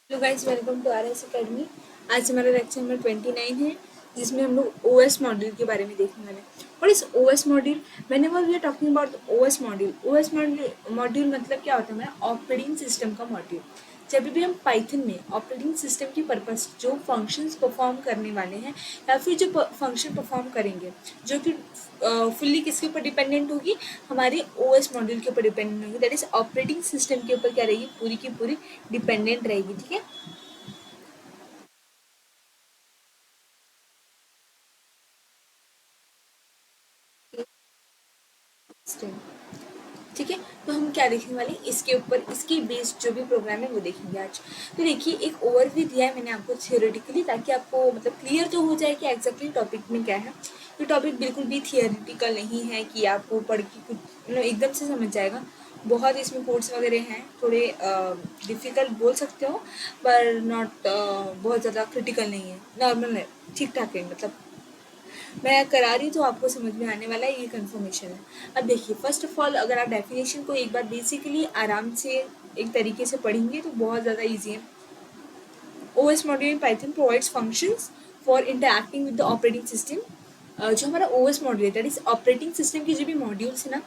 Hello guys, welcome to R S academy. आज हमारा lecture number 29 है, जिसमें हम लोग ओएस मॉड्यूल के बारे में देखने वाले हैं। और इस OS module, whenever we are talking about OS module मतलब क्या होता है? हमारा ऑपरेटिंग सिस्टम का मॉड्यूल। जब भी हम पाइथन में ऑपरेटिंग सिस्टम की पर्पस जो फंक्शंस परफॉर्म करने वाले हैं या फिर जो फंक्शन परफॉर्म करेंगे, जो कि फुल्ली किसके ऊपर डिपेंडेंट होगी? हमारे ओएस मॉड्यूल के ऊपर डिपेंडेंट होगी। दैट इज ऑपरेटिंग सिस्टम के ऊपर क्या रहेगी? पूरी की पूरी डिपेंडेंट रहेगी। ठीक है। ठीक है, तो हम क्या देखने वाले हैं इसके ऊपर, इसके बेस्ड जो भी प्रोग्राम है वो देखेंगे आज। तो देखिए, एक ओवरव्यू दिया है मैंने आपको थियोरेटिकली, ताकि आपको मतलब क्लियर तो हो जाए कि एग्जैक्टली टॉपिक में क्या है। ये टॉपिक बिल्कुल भी थियोरेटिकल नहीं है कि आपको पढ़ के कुछ एकदम से समझ जाएगा। बहुत इसमें कोड्स वगैरह हैं, थोड़े डिफ़िकल्ट बोल सकते हो, पर नॉट बहुत ज़्यादा क्रिटिकल नहीं है, नॉर्मल है, ठीक ठाक है। मतलब मैं करा रही हूँ तो आपको समझ में आने वाला है, ये कंफर्मेशन है। अब देखिए, फर्स्ट ऑफ ऑल अगर आप डेफिनेशन को एक बार बेसिकली आराम से एक तरीके से पढ़ेंगे तो बहुत ज़्यादा ईजी है। OS module in Python provides functions for interacting with the operating system. जो हमारा ओएस मॉड्यूल है, दैट इज ऑपरेटिंग सिस्टम के जो भी मॉड्यूल्स है ना,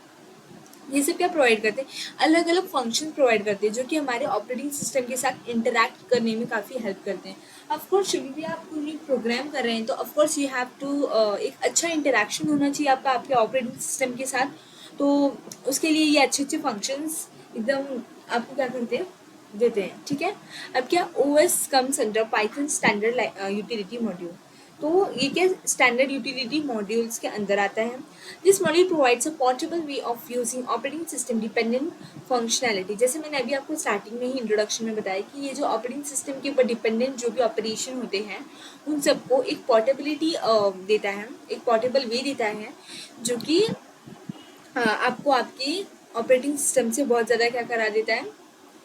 ये सब क्या प्रोवाइड करते हैं? अलग अलग फंक्शन प्रोवाइड करते हैं, जो कि हमारे ऑपरेटिंग सिस्टम के साथ इंटरैक्ट करने में काफ़ी हेल्प करते हैं। ऑफकोर्स जब भी आप कोई प्रोग्राम कर रहे हैं तो ऑफकोर्स यू हैव टू एक अच्छा इंटरैक्शन होना चाहिए आपका आपके ऑपरेटिंग सिस्टम के साथ। तो उसके लिए ये अच्छे अच्छे फंक्शंस एकदम आपको क्या करते हैं, देते हैं। ठीक है। अब क्या, OS comes under Python standard utility module. तो ये क्या स्टैंडर्ड यूटिलिटी मॉड्यूल्स के अंदर आता है। This module provides a portable way of using operating system dependent functionality. जैसे मैंने अभी आपको स्टार्टिंग में ही इंट्रोडक्शन में बताया कि ये जो ऑपरेटिंग सिस्टम के ऊपर डिपेंडेंट जो भी ऑपरेशन होते हैं, उन सबको एक पोर्टेबिलिटी देता है, एक पोर्टेबल वे देता है, जो कि आपको आपकी ऑपरेटिंग सिस्टम से बहुत ज़्यादा क्या करा देता है,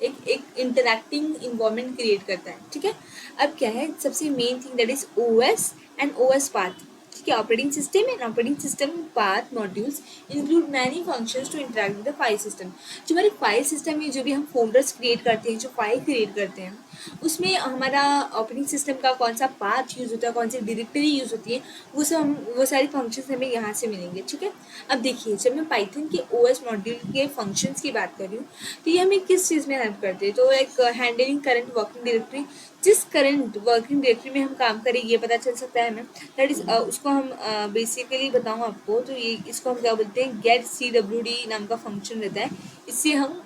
एक एक इंटरैक्टिंग इन्वायरमेंट क्रिएट करता है। ठीक है। अब क्या है, सबसे main thing that is OS and OS path. ठीक है, operating system and operating system path modules include many functions to interact with the file system. जो हमारी फाइल सिस्टम में जो भी हम फोल्डर्स क्रिएट करते हैं, जो फाइल क्रिएट करते हैं, उसमें हमारा ऑपरेटिंग सिस्टम का कौन सा पाथ यूज़ होता है, कौन सी डायरेक्टरी यूज़ होती है, वो सब हम वो सारी फंक्शंस हमें यहाँ से मिलेंगे। ठीक है। अब देखिए, जब मैं पाइथन के ओएस मॉड्यूल के फंक्शंस की बात कर रही हूँ, तो ये हमें किस चीज़ में हेल्प करते हैं? तो एक हैंडलिंग करंट वर्किंग डायरेक्टरी, जिस करंट वर्किंग डायरेक्टरी में हम काम करें ये पता चल सकता है हमें। दैट इज उसको हम बेसिकली बताऊँ आपको तो ये इसको हम क्या बोलते हैं, गेट CWD नाम का फंक्शन रहता है। इससे हम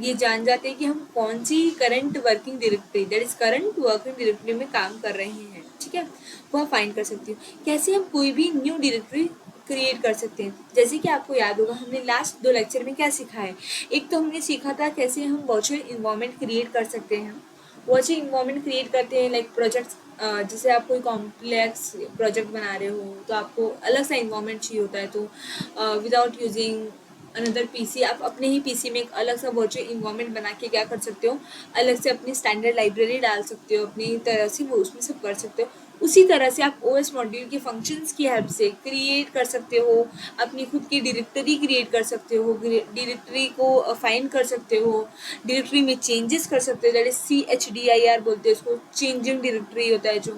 ये जान जाते हैं कि हम कौन सी current working directory, that is current working directory में काम कर रहे हैं। ठीक है, वो आप फाइंड कर सकती हूँ। कैसे हम कोई भी न्यू डायरेक्टरी क्रिएट कर सकते हैं? जैसे कि आपको याद होगा, हमने लास्ट 2 लेक्चर में क्या सीखा है। एक तो हमने सीखा था कैसे हम वर्चुअल इन्वायरमेंट क्रिएट कर सकते हैं। वर्चुअल इन्वायरमेंट क्रिएट करते हैं लाइक प्रोजेक्ट्स, जैसे आप कोई कॉम्प्लेक्स प्रोजेक्ट बना रहे हो तो आपको अलग सा इन्वायरमेंट चाहिए होता है, तो विदाउट यूजिंग अनदर पीसी आप अपने ही पीसी में एक अलग सा वर्चुअल इन्वायरमेंट बना के क्या कर सकते हो, अलग से अपनी स्टैंडर्ड लाइब्रेरी डाल सकते हो, अपनी तरह से वो उसमें सब कर सकते हो। उसी तरह से आप ओएस मॉड्यूल के फंक्शंस की हेल्प से क्रिएट कर सकते हो, अपनी खुद की डायरेक्टरी क्रिएट कर सकते हो, डायरेक्टरी को फाइंड कर सकते हो, डायरेक्टरी में चेंजेस कर सकते हो। दैट इज CHDIR बोलते हैं उसको, चेंजिंग डायरेक्टरी होता है। जो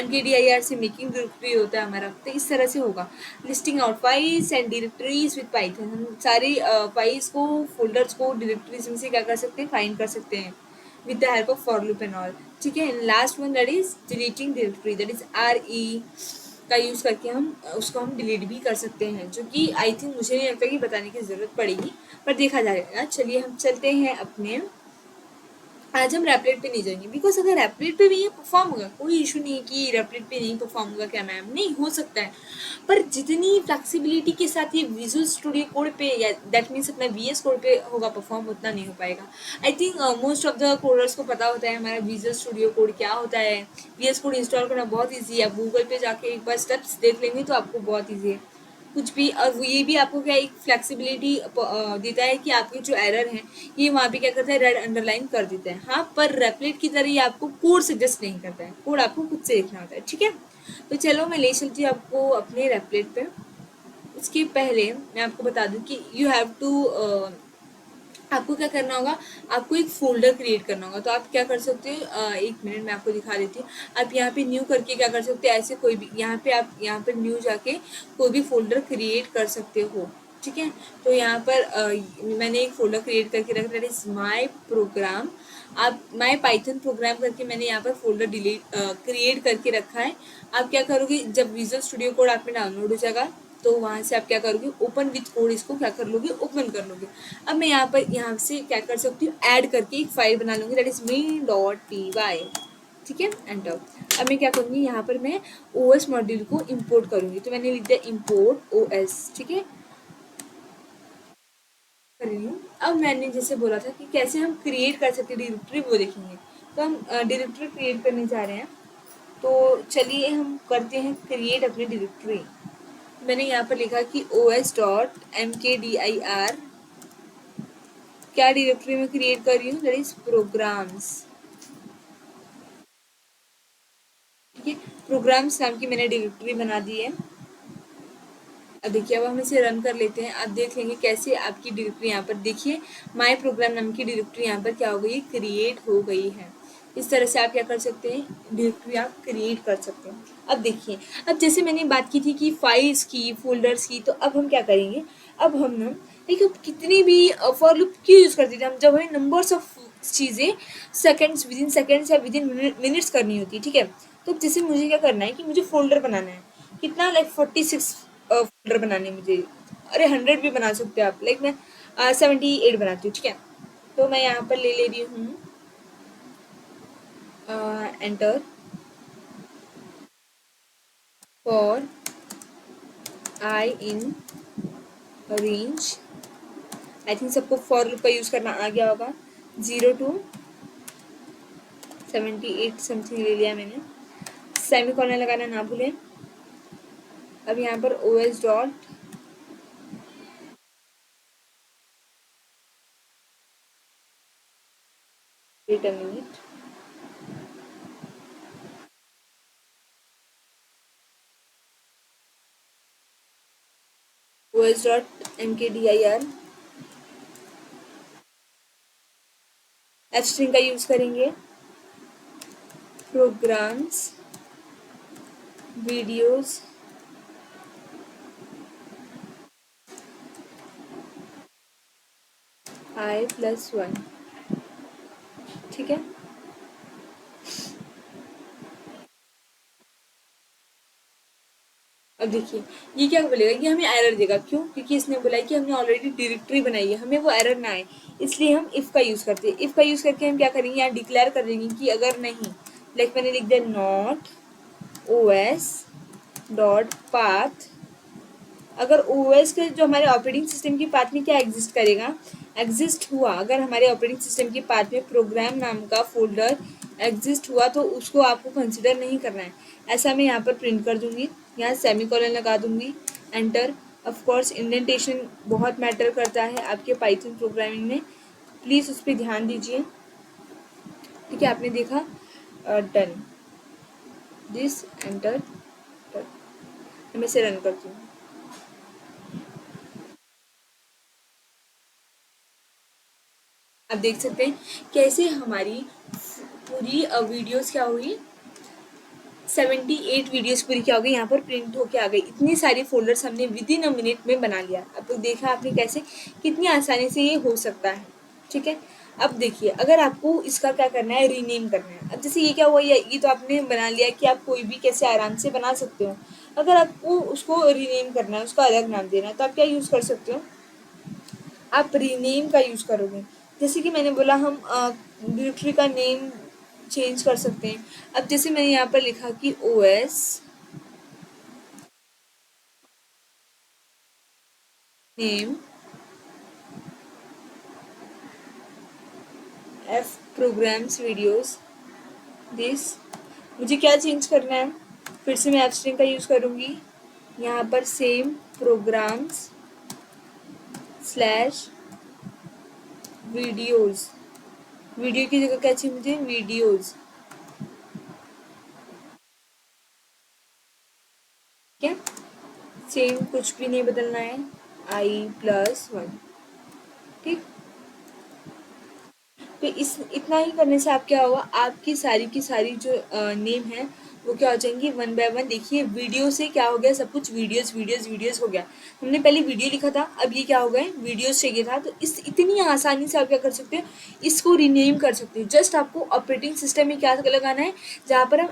MKDIR से मेकिंग डायरेक्टरी होता है हमारा। तो इस तरह से होगा listing out files and directories with Python. हम सारी फाइल्स को, फोल्डर्स को डायरेक्टरीज में से क्या कर सकते हैं, फाइंड कर सकते हैं with the help of for loop and all। ठीक है। Last one that is deleting directory, that is RE का यूज़ करके हम उसको हम डिलीट भी कर सकते हैं, जो कि आई थिंक मुझे नहीं लगता कि बताने की ज़रूरत पड़ेगी, पर देखा जाएगा। चलिए हम चलते हैं अपने, आज हम रैपलेट पे नहीं जाएंगे, बिकॉज अगर रैपलेट पे भी ये परफॉर्म होगा, कोई इशू नहीं है कि रैपलेट पे नहीं परफॉर्म होगा, क्या मैम, नहीं हो सकता है। पर जितनी फ्लेक्सिबिलिटी के साथ ये विजुअल स्टूडियो कोड पे या दैट मीन्स अपना VS कोड पे होगा परफॉर्म, उतना नहीं हो पाएगा। I think most of the coders को पता होता है हमारा विजुअल स्टूडियो कोड क्या होता है। VS कोड इंस्टॉल करना बहुत ईजी है, आप गूगल पे जाके एक बार स्टेप्स देख लेंगे तो आपको बहुत ईजी है कुछ भी। और वो ये भी आपको क्या एक फ्लेक्सिबिलिटी देता है कि आपके जो एरर हैं ये वहाँ पे क्या करता है, रेड अंडरलाइन कर देता है। हाँ, पर रेपलेट की तरह ये आपको कोड सजेस्ट नहीं करता है, कोड आपको खुद से लिखना होता है। ठीक है। तो चलो मैं ले चलती हूँ आपको अपने रेपलेट पे। उसके पहले मैं आपको बता दूँ कि यू हैव टू आपको क्या करना होगा, आपको एक फ़ोल्डर क्रिएट करना होगा। तो आप क्या कर सकते हो, 1 मिनट मैं आपको दिखा देती हूँ। आप यहाँ पे न्यू करके क्या कर सकते हो, ऐसे कोई भी यहाँ पे आप यहाँ पर न्यू जाके कोई भी फ़ोल्डर क्रिएट कर सकते हो, ठीक है। तो यहाँ पर मैंने एक फ़ोल्डर क्रिएट करके रखा, दैट इज़ माय प्रोग्राम। आप माय पाइथन प्रोग्राम करके मैंने यहाँ पर फ़ोल्डर क्रिएट करके रखा है। आप क्या करोगे, जब विजुअल स्टूडियो कोड आप में डाउनलोड हो जाएगा तो वहाँ से आप क्या करोगे, ओपन विथ कोड इसको क्या कर लोगे, ओपन कर लोगे। अब मैं यहाँ से क्या कर सकती हूँ, ऐड करके एक फाइल बना लूँगी, दैट इज़ main.py, ठीक है, एंटर। अब मैं क्या करूँगी, यहाँ पर मैं OS मॉड्यूल को इंपोर्ट करूँगी। तो मैंने लिख दिया इंपोर्ट OS, ठीक है, कर रही हूँ। अब मैंने जैसे बोला था कि कैसे हम क्रिएट कर सकते हैं डायरेक्टरी, वो देखेंगे। तो हम डायरेक्टरी क्रिएट करने जा रहे हैं। तो चलिए हम करते हैं क्रिएट अपनी डायरेक्टरी। मैंने यहाँ पर लिखा कि os.mkdir, क्या डायरेक्टरी में क्रिएट कर रही हूँ, दैट इज प्रोग्राम्स, ठीक है। प्रोग्राम्स नाम की मैंने डायरेक्टरी बना दी है। अब देखिए, अब हम इसे रन कर लेते हैं। आप देख लेंगे कैसे आपकी डायरेक्टरी यहाँ पर देखिए माय प्रोग्राम नाम की डायरेक्टरी यहाँ पर क्या हो गई, क्रिएट हो गई है। इस तरह से आप क्या कर सकते हैं, डायरेक्टरी आप क्रिएट कर सकते हैं। अब देखिए, अब जैसे मैंने बात की थी कि फाइल्स की, फोल्डर्स की, तो अब हम क्या करेंगे, अब हम ना देखिए कितनी भी फॉर लूप क्यों यूज़ करते थे हम, जब हमें नंबर्स ऑफ चीज़ें सेकंड्स या विद इन मिनट्स करनी होती है, ठीक है। तो जैसे मुझे क्या करना है कि मुझे फोल्डर बनाना है, कितना, लाइक 46 फोल्डर बनाने मुझे, अरे 100 भी बना सकते हो आप, लाइक मैं 78 बनाती हूँ, ठीक है। तो मैं यहाँ पर ले रही हूँ enter for I in range, I think सबको फॉर लूप का यूज़ करना आ गया होगा। 0 to 78 समथिंग ले लिया मैंने, सेमी कॉलन लगाना ना भूलें। अब यहाँ पर OS dot wait a minute, OS dot mkdir H string का यूज़ करेंगे, प्रोग्राम्स वीडियोस i+1, ठीक है। अब देखिए ये क्या बोलेगा, ये हमें एरर देगा, क्यों, क्योंकि इसने बोला है कि हमने ऑलरेडी डायरेक्टरी बनाई है, हमें वो एरर ना आए, इसलिए हम इफ़ का यूज़ करते हैं। इफ़ का यूज़ करके हम क्या करेंगे, यहाँ डिक्लेयर कर देंगे कि अगर नहीं, लाइक मैंने लिख दिया नॉट OS डॉट पाथ, अगर OS के जो हमारे ऑपरेटिंग सिस्टम की पाथ में क्या एग्जिस्ट करेगा, एग्जिस्ट हुआ, अगर हमारे ऑपरेटिंग सिस्टम की पाथ में प्रोग्राम नाम का फोल्डर एग्जिस्ट हुआ तो उसको आपको कंसिडर नहीं करना है। ऐसा मैं यहाँ पर प्रिंट कर दूंगी, यहाँ सेमी कॉलन लगा दूंगी, एंटर। ऑफ कोर्स इंडेंटेशन बहुत मैटर करता है आपके पाइथन प्रोग्रामिंग में, प्लीज़ उस पर ध्यान दीजिए, ठीक है। आपने देखा, डन दिस, एंटर, मैं इसे रन करती हूँ। आप देख सकते हैं कैसे हमारी पूरी वीडियोस क्या हुई, 78 वीडियोस पूरी क्या हो गई, यहाँ पर प्रिंट होके आ गई। इतनी सारी फोल्डर्स हमने विद इन अ मिनट में बना लिया। अब तो देखा आपने कैसे कितनी आसानी से ये हो सकता है, ठीक है। अब देखिए, अगर आपको इसका क्या करना है, रीनेम करना है। अब जैसे ये क्या हुआ, ये तो आपने बना लिया कि आप कोई भी कैसे आराम से बना सकते हो। अगर आपको उसको रीनेम करना है, उसका अलग नाम देना है, तो आप क्या यूज़ कर सकते हो, आप रीनेम का यूज़ करोगे। जैसे कि मैंने बोला, हम डायरेक्टरी का नेम चेंज कर सकते हैं। अब जैसे मैंने यहाँ पर लिखा कि OS name F programs videos this, मुझे क्या चेंज करना है, फिर से मैं एफ स्ट्रिंग का यूज़ करूँगी। यहाँ पर same programs slash videos, video की जगह क्या चाहिए मुझे, वीडियोस, ठीक है। सेम, कुछ भी नहीं बदलना है, I+1, ठीक। तो इस इतना ही करने से आप क्या होगा, आपकी सारी की सारी जो नेम है वो क्या हो जाएंगी, वन बाय वन। देखिए वीडियो से क्या हो गया, सब कुछ वीडियोस वीडियोस वीडियोस हो गया। हमने पहले वीडियो लिखा था, अब ये क्या हो गए, वीडियोस चाहिए था। तो इस इतनी आसानी से आप क्या कर सकते हो, इसको रीनेम कर सकते हो। जस्ट आपको ऑपरेटिंग सिस्टम में क्या लगाना है, जहाँ पर हम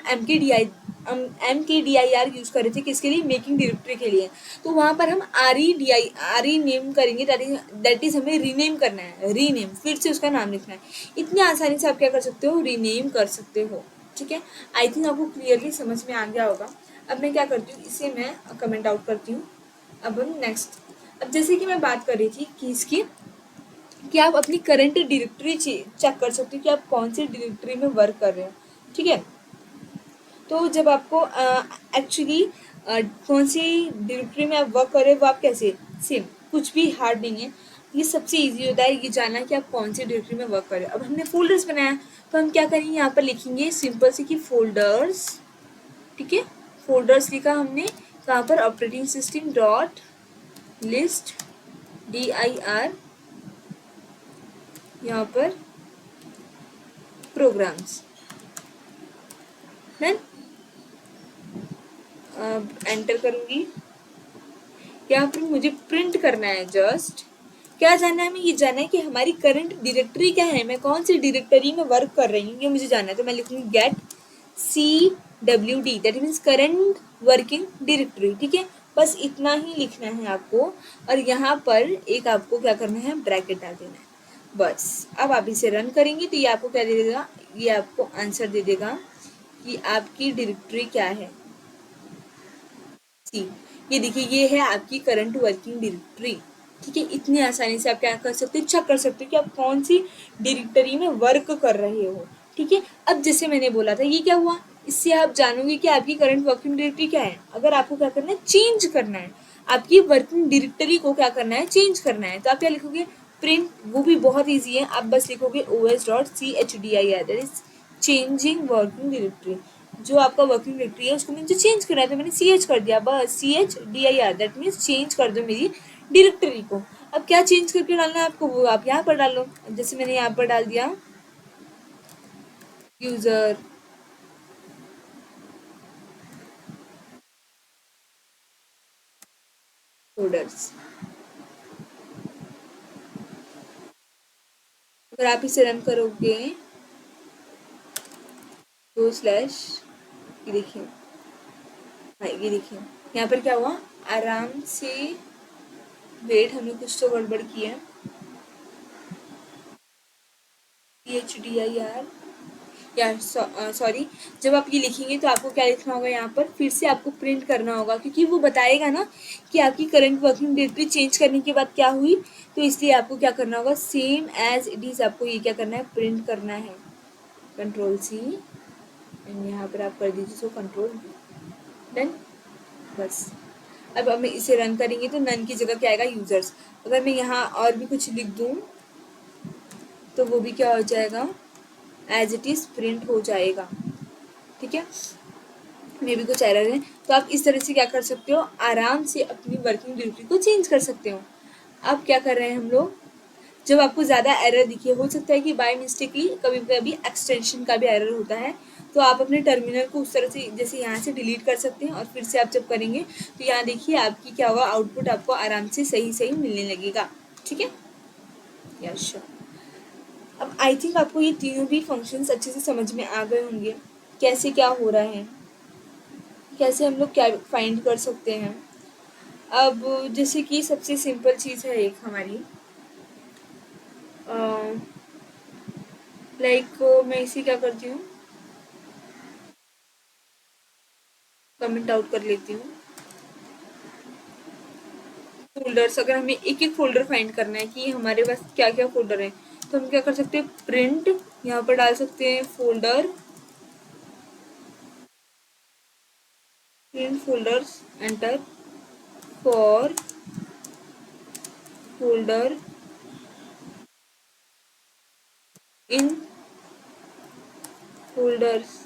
MKDIR यूज़ कर रहे थे किसके लिए, मेकिंग डायरेक्टरी के लिए। तो वहाँ पर हम RE नेम करेंगे, दैट इज हमें रीनेम करना है, रीनेम फिर से उसका नाम लिखना है। इतनी आसानी से आप क्या कर सकते हो, रीनेम कर सकते हो। ठीक है, आई थिंक आपको क्लियरली समझ में आ गया होगा। अब मैं क्या करती हूँ, इसे मैं कमेंट आउट करती हूँ। अब हम नेक्स्ट, अब जैसे कि मैं बात कर रही थी कि इसकी, कि आप अपनी करंट डायरेक्टरी चेक कर सकते हो कि आप कौन सी डायरेक्टरी में वर्क कर रहे हो। ठीक है, तो जब आपको एक्चुअली कौन सी डायरेक्टरी में आप वर्क कर रहे हो, वो आप कैसे, सेम, कुछ भी हार्ड नहीं है। ये सबसे इजी होता है ये जानना कि आप कौन सी डायरेक्टरी में वर्क कर रहे हो। अब हमने फोल्डर्स बनाया, तो हम क्या करेंगे, यहाँ पर लिखेंगे सिंपल सी कि फोल्डर्स। ठीक है, फोल्डर्स लिखा हमने कहाँ पर, operating system dot list DIR, यहाँ पर प्रोग्राम्स। देन एंटर करूँगी। यहाँ पर मुझे प्रिंट करना है, जस्ट क्या जानना है, हमें ये जानना है कि हमारी करंट डायरेक्टरी क्या है, मैं कौन सी डायरेक्टरी में वर्क कर रही हूँ, ये मुझे जानना है। तो मैं लिखूँगी get CWD, that means current working directory. ठीक है, बस इतना ही लिखना है आपको, और यहाँ पर एक आपको क्या करना है, ब्रैकेट डाल देना है, बस। अब आप इसे रन करेंगे तो ये आपको क्या दे देगा, ये आपको आंसर दे देगा कि आपकी डायरेक्टरी क्या है। सी, ये देखिए, ये है आपकी करंट वर्किंग डायरेक्टरी। ठीक है, इतनी आसानी से आप क्या कर सकते हो, चेक कर सकते हो कि आप कौन सी डायरेक्टरी में वर्क कर रहे हो। ठीक है, अब जैसे मैंने बोला था, ये क्या हुआ, इससे आप जानोगे कि आपकी करंट वर्किंग डायरेक्टरी क्या है। अगर आपको क्या करना है, चेंज करना है, आपकी वर्किंग डायरेक्टरी को क्या करना है, चेंज करना है, तो आप क्या लिखोगे, प्रिंट, वो भी बहुत ईजी है, आप बस लिखोगे OS.CHDIR, that is changing working directory. जो आपका वर्किंग डायरेक्टरी है उसको मुझे चेंज करना है, तो मैंने CH कर दिया, बस CHDIR, दैट मीन्स चेंज कर दो मेरी डायरेक्टरी को। अब क्या चेंज करके डालना है आपको, वो आप यहाँ पर डालो। जैसे मैंने यहाँ पर डाल दिया यूजर फोल्डर्स। अगर आप इसे रन करोगे तो स्लैश, ये देखिए, हाँ ये देखिए, यहाँ पर क्या हुआ, आराम से, वेट, हमने कुछ तो गड़बड़ किया है, CHDIR, या सॉरी, जब आप ये लिखेंगे तो आपको क्या लिखना होगा, यहाँ पर फिर से आपको प्रिंट करना होगा, क्योंकि वो बताएगा ना कि आपकी करंट वर्किंग डायरेक्टरी चेंज करने के बाद क्या हुई। तो इसलिए आपको क्या करना होगा, सेम एज इट इज आपको ये क्या करना है, प्रिंट करना है, Ctrl+C, एंड यहाँ पर आप कर दीजिए सो Ctrl+V, डन, बस। अब हम इसे रन करेंगे तो नन की जगह क्या आएगा, यूजर्स। अगर मैं यहाँ और भी कुछ लिख दूँ तो वो भी क्या हो जाएगा, एज इट इज प्रिंट हो जाएगा। ठीक है, में भी कुछ एरर है, तो आप इस तरह से क्या कर सकते हो, आराम से अपनी वर्किंग डायरेक्टरी को चेंज कर सकते हो। अब क्या कर रहे हैं हम लोग, जब आपको ज़्यादा एरर दिखे, हो सकता है कि बाय मिस्टेकली कभी कभी एक्सटेंशन का भी एरर होता है, तो आप अपने टर्मिनल को उस तरह से, जैसे यहाँ से डिलीट कर सकते हैं, और फिर से आप जब करेंगे तो यहाँ देखिए आपकी क्या होगा, आउटपुट आपको आराम से सही सही मिलने लगेगा। ठीक है, यस श्योर। अब आई थिंक आपको ये तीनों भी फंक्शंस अच्छे से समझ में आ गए होंगे, कैसे क्या हो रहा है, कैसे हम लोग क्या फाइंड कर सकते हैं। अब जैसे कि सबसे सिंपल चीज़ है एक हमारी, लाइक मैं इसे क्या करती हूँ, कमेंट आउट कर लेती हूँ। फोल्डर्स, अगर हमें एक एक फोल्डर फाइंड करना है कि हमारे पास क्या क्या फोल्डर है, तो हम क्या कर सकते हैं, प्रिंट, यहाँ पर डाल सकते हैं folder, print folders, enter, for folder in folders.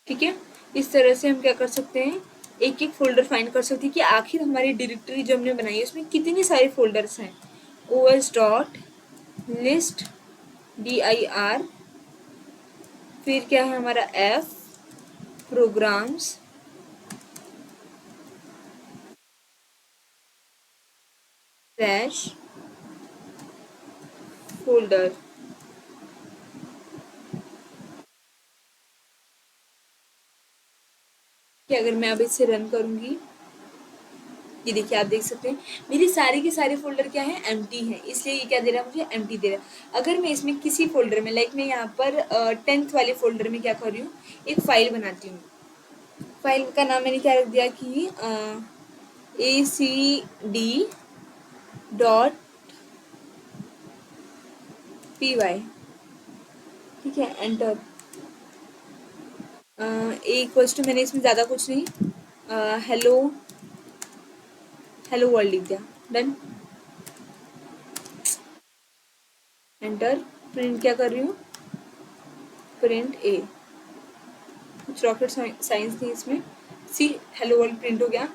ठीक है, इस तरह से हम क्या कर सकते हैं, एक एक फोल्डर फाइंड कर सकते हैं कि आखिर हमारी डायरेक्टरी जो हमने बनाई है उसमें कितने सारे फोल्डर्स हैं। os डॉट लिस्ट dir, फिर क्या है हमारा f प्रोग्राम्स स्लैश फोल्डर। कि अगर मैं अब इसे रन करूंगी, ये देखिए आप देख सकते हैं मेरी सारे के सारे फोल्डर क्या है, एम्प्टी है, इसलिए ये क्या दे रहा है मुझे, एम्प्टी दे रहा है। अगर मैं इसमें किसी फोल्डर में, लाइक मैं यहाँ पर 10th वाले फोल्डर में क्या कर रही हूँ, एक फाइल बनाती हूँ। फाइल का नाम मैंने क्या रख दिया कि acd डॉट py, ठीक है, एंटर। इक्वल्स टू, मैंने इसमें ज़्यादा कुछ नहीं, हेलो हेलो वर्ल्ड लिख दिया, डन, एंटर। प्रिंट क्या कर रही हूँ, प्रिंट ए, कुछ रॉकेट साइंस नहीं इसमें, सी हेलो वर्ल्ड प्रिंट हो गया।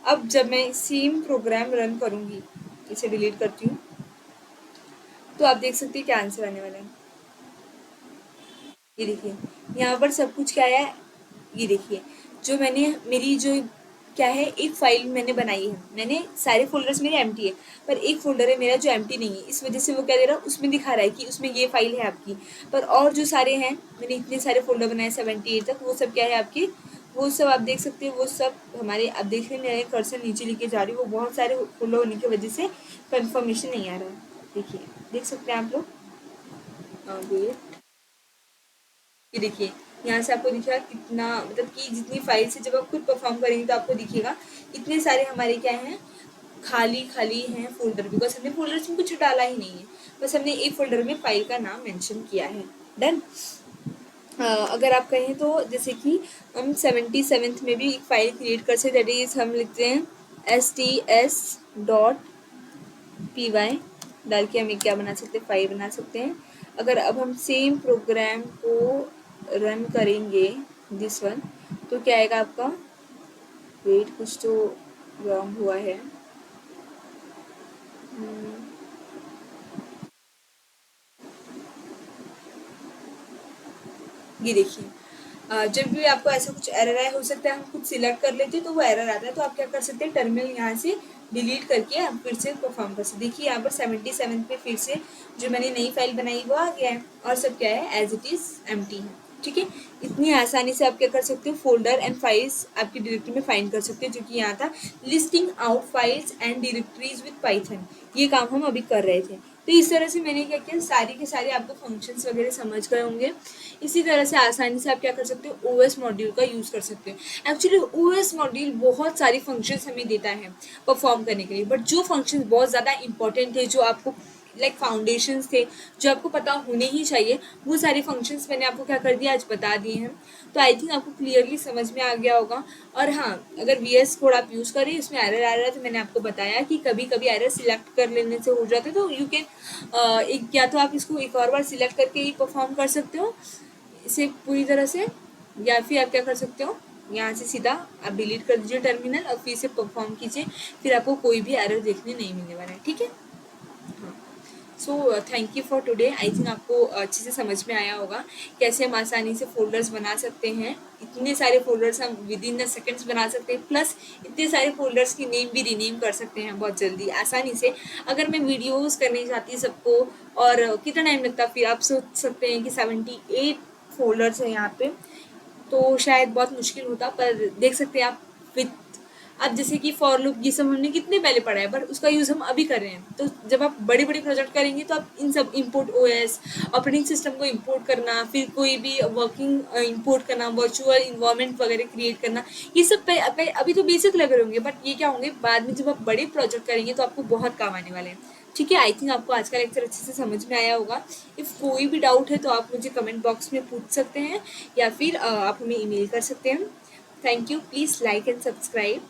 अब जब मैं सेम प्रोग्राम रन करूँगी, इसे डिलीट करती हूँ, तो आप देख सकते हैं क्या आंसर आने वाला है। ये देखिए यहाँ पर सब कुछ क्या है, ये देखिए जो मैंने मेरी जो क्या है, एक फाइल मैंने बनाई है, मैंने सारे फोल्डर्स मेरे एम्प्टी है, पर एक फोल्डर है मेरा जो एम्प्टी नहीं है, इस वजह से वो क्या दे रहा है, उसमें दिखा रहा है कि उसमें ये फाइल है आपकी, पर और जो सारे हैं, मैंने इतने सारे फोल्डर बनाए 78 तक, वो सब क्या है आपके, वो सब आप देख सकते हैं, वो सब हमारे, आप देख रहे हैं मेरे कर्सर नीचे लेके जा रही हूँ, वो बहुत सारे फोल्डर होने की वजह से कंफर्मेशन नहीं आ रहा है। देखिए देख सकते हैं आप लोग, वेट, ये देखिए यहाँ से आपको दिखेगा कितना, मतलब कि जितनी फाइल से जब आप खुद परफॉर्म करेंगे तो आपको दिखेगा इतने सारे हमारे क्या हैं, खाली खाली हैं फोल्डर, बिकॉज हमने फोल्डर्स में कुछ डाला ही नहीं है, बस हमने एक फोल्डर में फाइल का नाम मेंशन किया है। डन। अगर आप कहें तो जैसे कि हम 77th में भी एक फाइल क्रिएट कर सकते, दैट इज हम लिखते हैं sts डॉट py, डाल के हम एक क्या बना सकते हैं, फाइल बना सकते हैं। अगर अब हम सेम प्रोग्राम को रन करेंगे, दिस वन, तो क्या आएगा आपका, वेट कुछ तो रॉन्ग हुआ है, ये देखिए जब भी आपको ऐसा कुछ एरर आया, हो सकता है हम कुछ सिलेक्ट कर लेते तो वो एरर आता है, तो आप क्या कर सकते हैं, टर्मिनल यहाँ से डिलीट करके आप फिर से परफॉर्म कर सकते। देखिए यहाँ पर 77 पे फिर से जो मैंने नई फाइल बनाई वो आ गया है, और सब क्या है, एज इट इज एम्प्टी है, ठीक है। इतनी आसानी से आप क्या कर सकते हो, फोल्डर एंड फाइल्स आपकी डायरेक्टरी में फाइंड कर सकते हो, जो कि यहाँ था listing out files and directories with Python, ये काम हम अभी कर रहे थे। तो इस तरह से मैंने क्या किया, सारी के सारे आपको फंक्शंस वगैरह समझ गए होंगे। इसी तरह से आसानी से आप क्या कर सकते हो, ओएस मॉड्यूल का यूज़ कर सकते हो। एक्चुअली ओएस मॉड्यूल बहुत सारी फंक्शंस हमें देता है परफॉर्म करने के लिए, बट जो फंक्शंस बहुत ज़्यादा इंपॉर्टेंट थे, जो आपको लाइक फाउंडेशंस थे, जो आपको पता होने ही चाहिए, वो सारे फंक्शंस मैंने आपको क्या कर दिया, आज बता दिए हैं। तो आई थिंक आपको क्लियरली समझ में आ गया होगा। और हाँ, अगर VS कोड आप यूज़ करें, उसमें एरर आ रहा है, तो मैंने आपको बताया कि कभी कभी एरर सिलेक्ट कर लेने से हो जाते, तो यू कैन एक, या तो आप इसको एक और बार सिलेक्ट करके ही परफॉर्म कर सकते हो इसे पूरी तरह से, या फिर आप क्या कर सकते हो, यहाँ से सीधा आप डिलीट कर दीजिए टर्मिनल और फिर से परफॉर्म कीजिए, फिर आपको कोई भी एरर देखने नहीं मिलने वाला है, ठीक है। हाँ, so thank you for today. I think आपको अच्छे से समझ में आया होगा कैसे हम आसानी से फोल्डर्स बना सकते हैं। इतने सारे फोल्डर्स हम विद इन द सेकेंड्स बना सकते हैं, प्लस इतने सारे फोल्डर्स की नेम भी रीनेम कर सकते हैं बहुत जल्दी आसानी से। अगर मैं वीडियोस करनी चाहती सबको, और कितना टाइम लगता, फिर आप सोच सकते हैं कि 78 फोल्डर्स है यहाँ पे, तो शायद बहुत मुश्किल होता, पर देख सकते हैं आप विथ, अब जैसे कि फॉर लूप ये सब हमने कितने पहले पढ़ा है, पर उसका यूज़ हम अभी कर रहे हैं। तो जब आप बड़े बड़े प्रोजेक्ट करेंगे तो आप इन सब इंपोर्ट ओएस, ऑपरेटिंग सिस्टम को इंपोर्ट करना, फिर कोई भी वर्किंग इंपोर्ट करना, वर्चुअल इन्वायरमेंट वगैरह क्रिएट करना, ये सब अभी तो बेसिक लग रहे होंगे, बट ये क्या होंगे बाद में, जब आप बड़े प्रोजेक्ट करेंगे तो आपको बहुत काम आने वाले हैं, ठीक है। आई थिंक आपको आज का लेक्चर अच्छे से समझ में आया होगा। इफ़ कोई भी डाउट है तो आप मुझे कमेंट बॉक्स में पूछ सकते हैं, या फिर आप हमें ईमेल कर सकते हैं। Thank you, please like and subscribe.